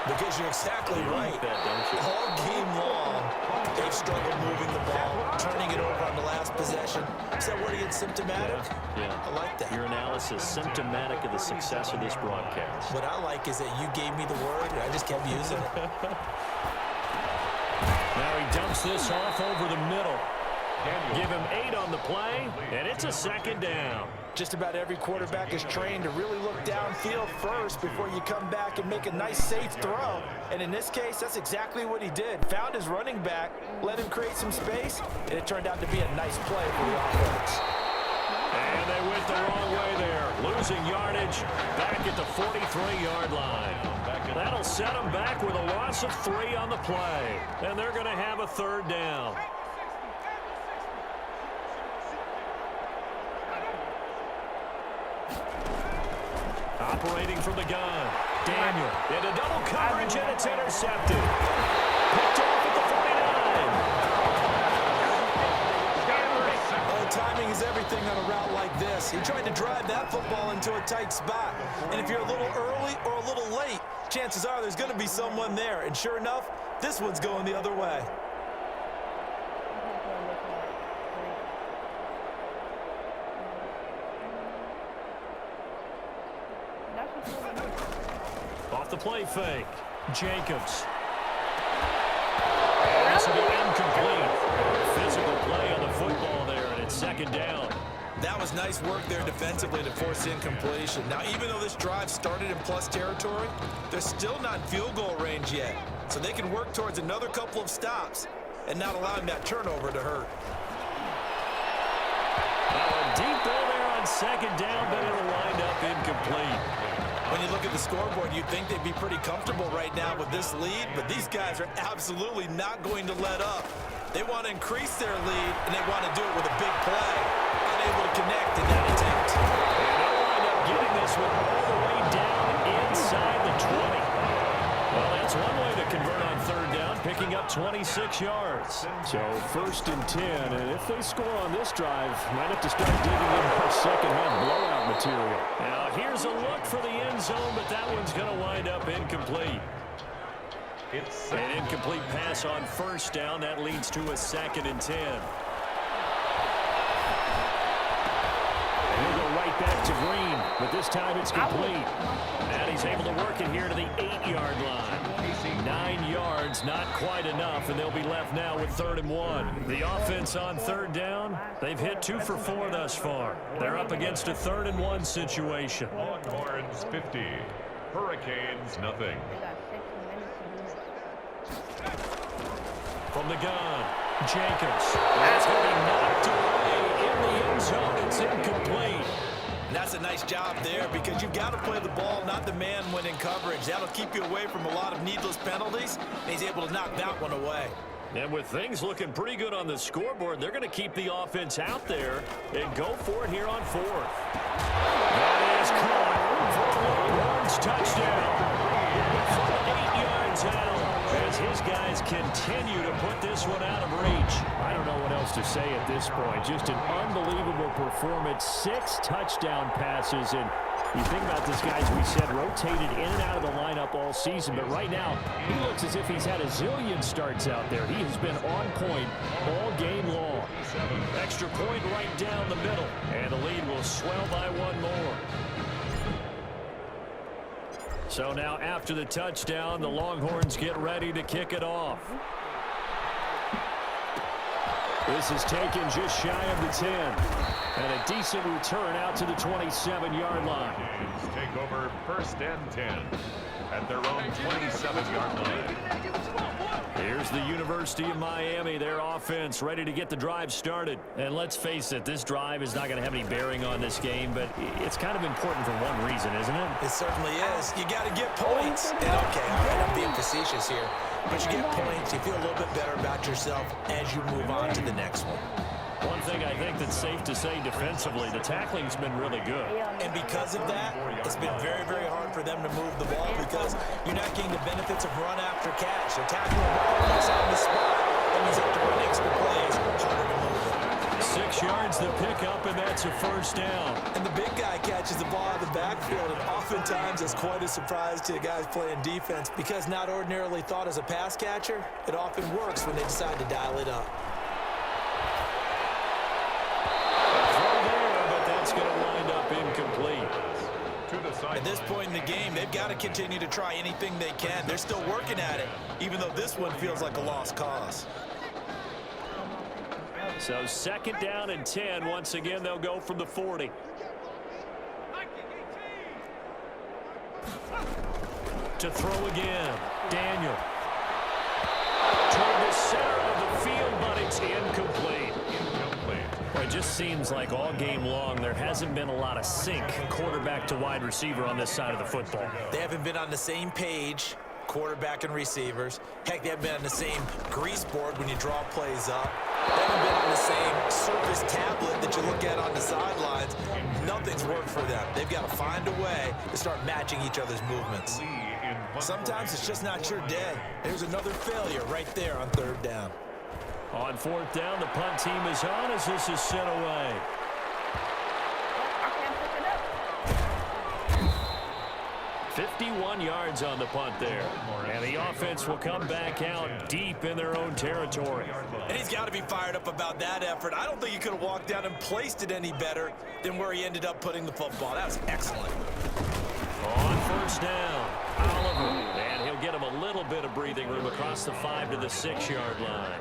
Because you're exactly right. All game long, they've struggled moving the ball, turning it over on the last possession. Is that word against symptomatic? Yeah. I like that. Your analysis symptomatic of the success of this broadcast. What I like is that you gave me the word, and I just kept using it. Now he dumps this off over the middle. Give him 8 on the play, and it's a second down. Just about every quarterback is trained to really look downfield first before you come back and make a nice, safe throw. And in this case, that's exactly what he did. Found his running back, let him create some space, and it turned out to be a nice play for the offense. And they went the wrong way there, losing yardage back at the 43-yard line. That'll set them back with a loss of 3 on the play. And they're going to have a third down. Operating from the gun. Daniel into double coverage, and it's intercepted. Picked off at the 49. Well, timing is everything on a route like this. He tried to drive that football into a tight spot. And if you're a little early or a little late, chances are there's going to be someone there. And sure enough, this one's going the other way. Off the play fake. Jacobs. This will be incomplete. Physical play on the football there, and it's second down. That was nice work there defensively to force incompletion. Now, even though this drive started in plus territory, they're still not in field goal range yet. So they can work towards another couple of stops and not allowing that turnover to hurt. Deep ball there on second down, but it'll wind up incomplete. When you look at the scoreboard, you'd think they'd be pretty comfortable right now with this lead, but these guys are absolutely not going to let up. They want to increase their lead, and they want to do it with a big play. Unable to connect in that attempt. And they'll wind up getting this one all the way down inside the 20. Well, that's one way to convert on third down, picking up 26 yards. So 1st and 10, and if they score on this drive, might have to start digging in for second-half blowout material. Now, here's a look for the end zone, but that one's going to wind up incomplete. It's an incomplete pass on first down. That leads to a 2nd and 10. And he'll go right back to Green, but this time it's complete. And he's able to work it here to the 8-yard line. 9 yards, not quite enough, and they'll be left now with 3rd and 1. The offense on third down, they've hit 2 for 4 thus far. They're up against a 3rd and 1 situation. Longhorns 50, Hurricanes nothing. From the gun, Jacobs. That's going to be knocked away in the end zone. It's incomplete. And that's a nice job there because you've got to play the ball, not the man when in coverage. That'll keep you away from a lot of needless penalties, and he's able to knock that one away. And with things looking pretty good on the scoreboard, they're going to keep the offense out there and go for it here on 4th. That is caught for a Longhorns touchdown. From 8 yards out as his guys continue to put this one out of reach. I don't know what else to say at this point. Just an unbelievable performance. 6 touchdown passes, and you think about this guy, as we said, rotated in and out of the lineup all season, but right now he looks as if he's had a zillion starts out there. He has been on point all game long. Extra point right down the middle, and the lead will swell by 1 more. So now after the touchdown, the Longhorns get ready to kick it off. This is taken just shy of the 10. And a decent return out to the 27-yard line. Take over 1st and 10 at their own 27-yard line. Here's the University of Miami, their offense ready to get the drive started. And let's face it, this drive is not going to have any bearing on this game, but it's kind of important for one reason, isn't it? It certainly is. You got to get points. And okay, all right, I'm being facetious here. But you get points, you feel a little bit better about yourself as you move on to the next one. One thing I think that's safe to say defensively, the tackling's been really good. And because of that, it's been very, very hard for them to move the ball because you're not getting the benefits of run after catch. They're tackling the ball, he's on the spot, and he's up to run extra plays, harder to move it. 6 yards to pick up, and that's a first down. And the big guy catches the ball out of the backfield, and oftentimes it's quite a surprise to the guys playing defense because not ordinarily thought as a pass catcher, it often works when they decide to dial it up. Throw there, but that's going to wind up incomplete. At this point in the game, they've got to continue to try anything they can. They're still working at it, even though this one feels like a lost cause. So 2nd down and 10. Once again, they'll go from the 40. To throw again. Daniel. Toward the center of the field, but it's incomplete. Well, it just seems like all game long there hasn't been a lot of sync quarterback to wide receiver on this side of the football. They haven't been on the same page, quarterback and receivers. Heck, they haven't been on the same grease board when you draw plays up. They haven't been on the same surface tablet that you look at on the sidelines. Nothing's worked for them. They've got to find a way to start matching each other's movements. Sometimes it's just not your day. There's another failure right there on 3rd down. On 4th down, the punt team is on as this is sent away. 51 yards on the punt there. And the offense will come back out deep in their own territory. And he's got to be fired up about that effort. I don't think he could have walked down and placed it any better than where he ended up putting the football. That was excellent. On 1st down, Oliver. And he'll get him a little bit of breathing room across the 5 to the 6-yard line.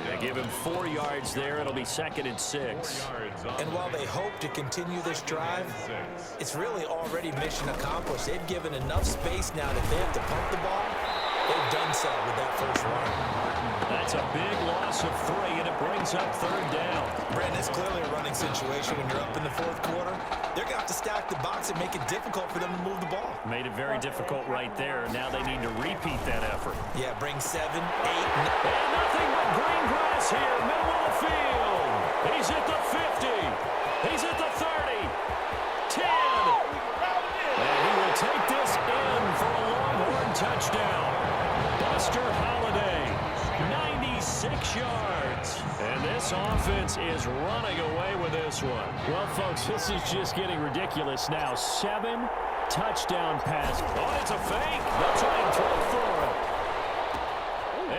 They give him 4 yards there. It'll be 2nd and 6. And while they hope to continue this drive, it's really already mission accomplished. They've given enough space now that they have to pump the ball. They've done so with that first run. That's a big loss of 3, and it brings up 3rd down. Brandon, it's clearly a running situation when you're up in the 4th quarter. They're going to have to stack the box and make it difficult for them to move the ball. Made it very difficult right there. Now they need to repeat that effort. Yeah, bring 7, 8, 9. And nothing but green grass here, middle of the field. He's at the 50. He's at the 30. 10. And he will take this in for a Longhorn touchdown. Buster Holiday, 96 yards. And this offense is running away with this one. Well, folks, this is just getting ridiculous now. 7 touchdown passes. Oh, it's a fake. They'll try and throw for it.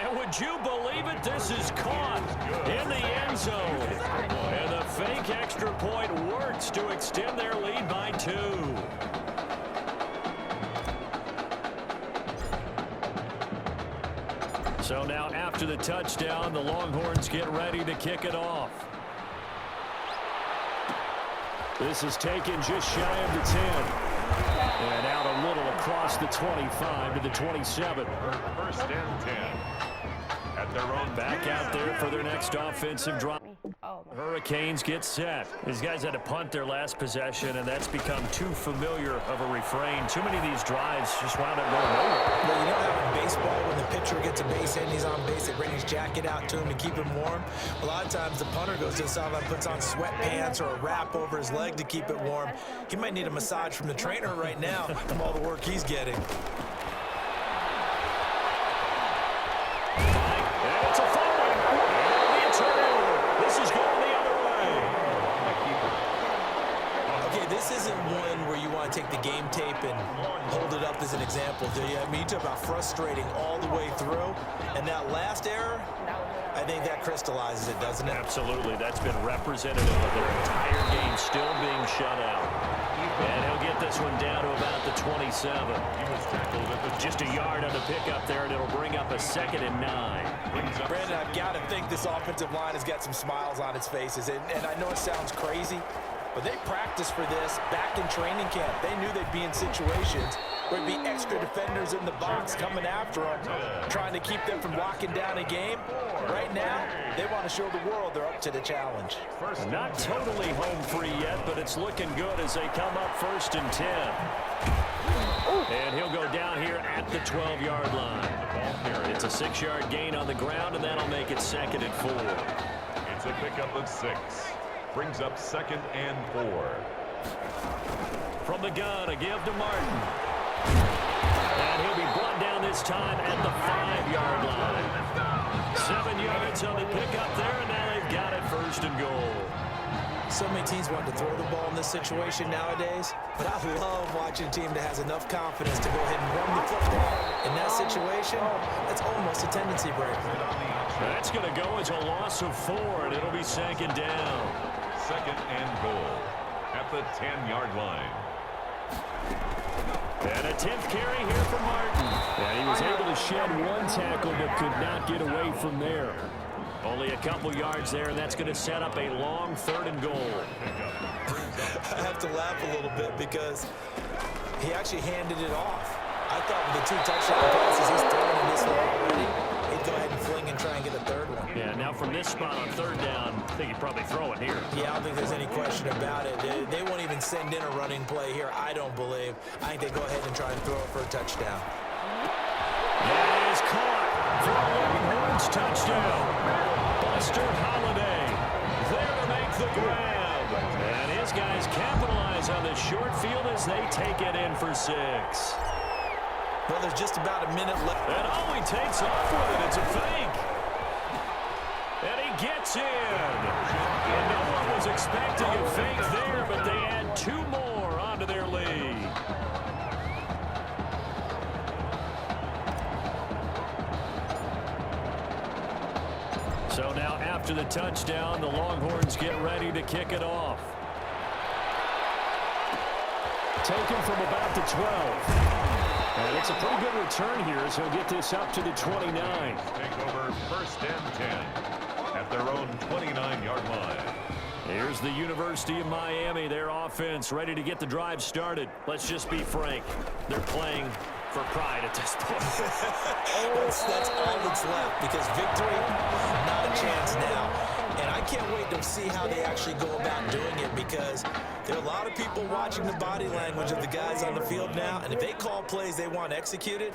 And would you believe it? This is caught in the end zone. And the fake extra point works to extend their lead by 2. So now after the touchdown, the Longhorns get ready to kick it off. This is taken just shy of the 10. And out a little across the 25 to the 27. 1st and 10. At their own Back out there for their next offensive drive. Hurricanes get set. These guys had to punt their last possession, and that's become too familiar of a refrain. Too many of these drives just wound up going nowhere. Well, you know how in baseball, when the pitcher gets a base hit and he's on base, they bring his jacket out to him to keep him warm? A lot of times the punter goes to the sideline, puts on sweatpants or a wrap over his leg to keep it warm. He might need a massage from the trainer right now from all the work he's getting. It's a fumble. It'll be a turnover. This is going the other way. Okay, this isn't one where you want to take the game tape and hold it up as an example, do you? I mean, you talk about frustrating all the way through, and that last error, I think that crystallizes it, doesn't it? Absolutely. That's been representative of their entire game still being shut out. And he'll get this one down to about the 27. Just a yard on the pickup there, and it'll bring up a 2nd and 9. Brandon, I've got to think this offensive line has got some smiles on its faces. And I know it sounds crazy, but they practiced for this back in training camp. They knew they'd be in situations where there'd be extra defenders in the box coming after them, trying to keep them from locking down a game. Right now, they want to show the world they're up to the challenge. Not totally home free yet, but it's looking good as they come up 1st and 10. And he'll go down here at the 12-yard line. It's a 6-yard gain on the ground, and that'll make it 2nd and 4. It's a pickup of 6. Brings up 2nd and 4. From the gun, a give to Martin. And he'll be brought down this time at the 5-yard line. 7 yards on the pickup there, and now they've got it 1st first and goal. So many teams want to throw the ball in this situation nowadays, but I love watching a team that has enough confidence to go ahead and run the football. In that situation, that's almost a tendency break. That's going to go as a loss of 4, and it'll be second down. Second and goal at the 10-yard line. And a 10th carry here for Martin. And he was able to shed one tackle but could not get away from there. Only a couple yards there, and that's going to set up a long 3rd and goal. I have to laugh a little bit because he actually handed it off. I thought with the 2 touchdown passes he's throwing in this one already, he'd go ahead and fling and try and get a 3rd one. Yeah, now from this spot on 3rd down, I think he'd probably throw it here. Yeah, I don't think there's any question about it. They won't even send in a running play here, I don't believe. I think they go ahead and try and throw it for a touchdown. That is caught for a Longhorns touchdown. Buster Holiday there to make the grab. And his guys capitalize on the short field as they take it in for 6. Well, there's just about a minute left. And he takes off with it. It's a fake. And he gets in. And no one was expecting a fake there, but they add 2 more onto their lead. So now after the touchdown, the Longhorns get ready to kick it off. Taken from about the 12. And it's a pretty good return here as he'll get this up to the 29. Take over first and 10 at their own 29-yard line. Here's the University of Miami, their offense ready to get the drive started. Let's just be frank. They're playing for pride at this point. That's all that's left because victory, not a chance now. And I can't wait to see how they actually go about doing it because there are a lot of people watching the body language of the guys on the field now. And if they call plays they want executed,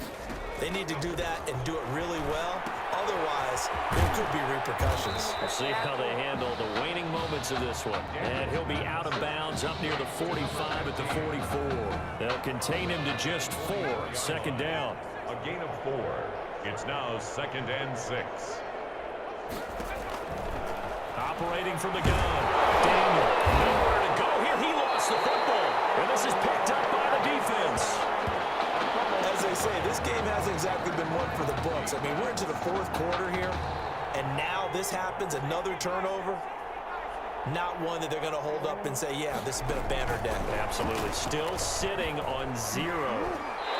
they need to do that and do it really well. Otherwise, there could be repercussions. We'll see how they handle the waning moments of this one. And he'll be out of bounds up near the 45 at the 44. They'll contain him to just 4. Second down. A gain of 4. It's now 2nd and 6. Operating from the gun. Daniel, nowhere to go here. He lost the football. And this is picked up by the defense. As they say, this game hasn't exactly been one for the books. I mean, we're into the 4th quarter here, and now this happens, another turnover. Not one that they're going to hold up and say, yeah, this has been a banner day. Absolutely. Still sitting on 0.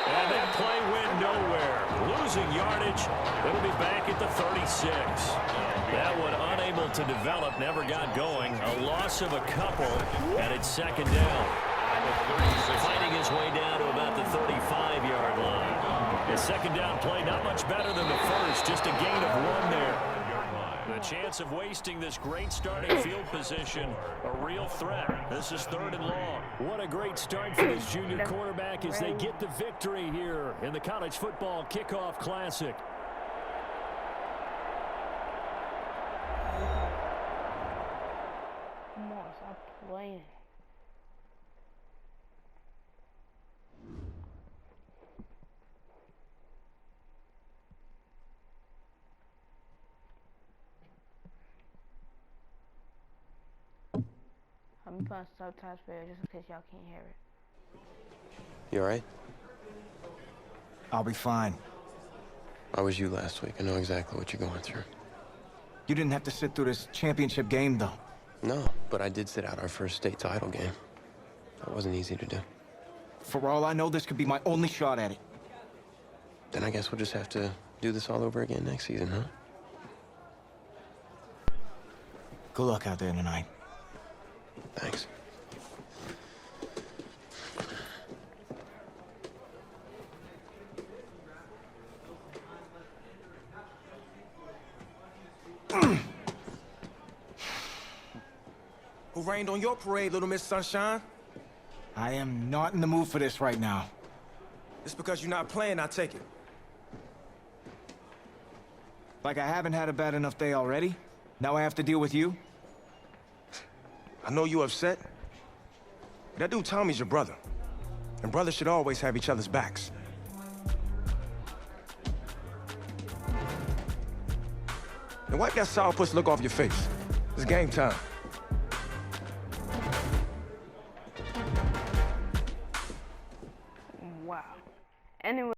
And that play went nowhere. Losing yardage. It'll be back at the 36. That one unable to develop, never got going. A loss of a couple, and it's second down. Fighting his way down to about the 35-yard line. The second down play, not much better than the first, just a gain of 1 there. The chance of wasting this great starting field position, a real threat. This is 3rd and long. What a great start for this junior quarterback as they get the victory here in the College Football Kickoff Classic. Come on, stop playing. I'm putting subtitles for you just in case y'all can't hear it. You alright? I'll be fine. I was you last week. I know exactly what you're going through. You didn't have to sit through this championship game, though. No, but I did sit out our first state title game. That wasn't easy to do. For all I know, this could be my only shot at it. Then I guess we'll just have to do this all over again next season, huh? Good luck out there tonight. Thanks. Who rained on your parade, Little Miss Sunshine? I am not in the mood for this right now. It's because you're not playing, I take it. Like I haven't had a bad enough day already? Now I have to deal with you? I know you upset. That dude Tommy's your brother. And brothers should always have each other's backs. And wipe that sourpuss look off your face. It's game time. Wow. Anyway.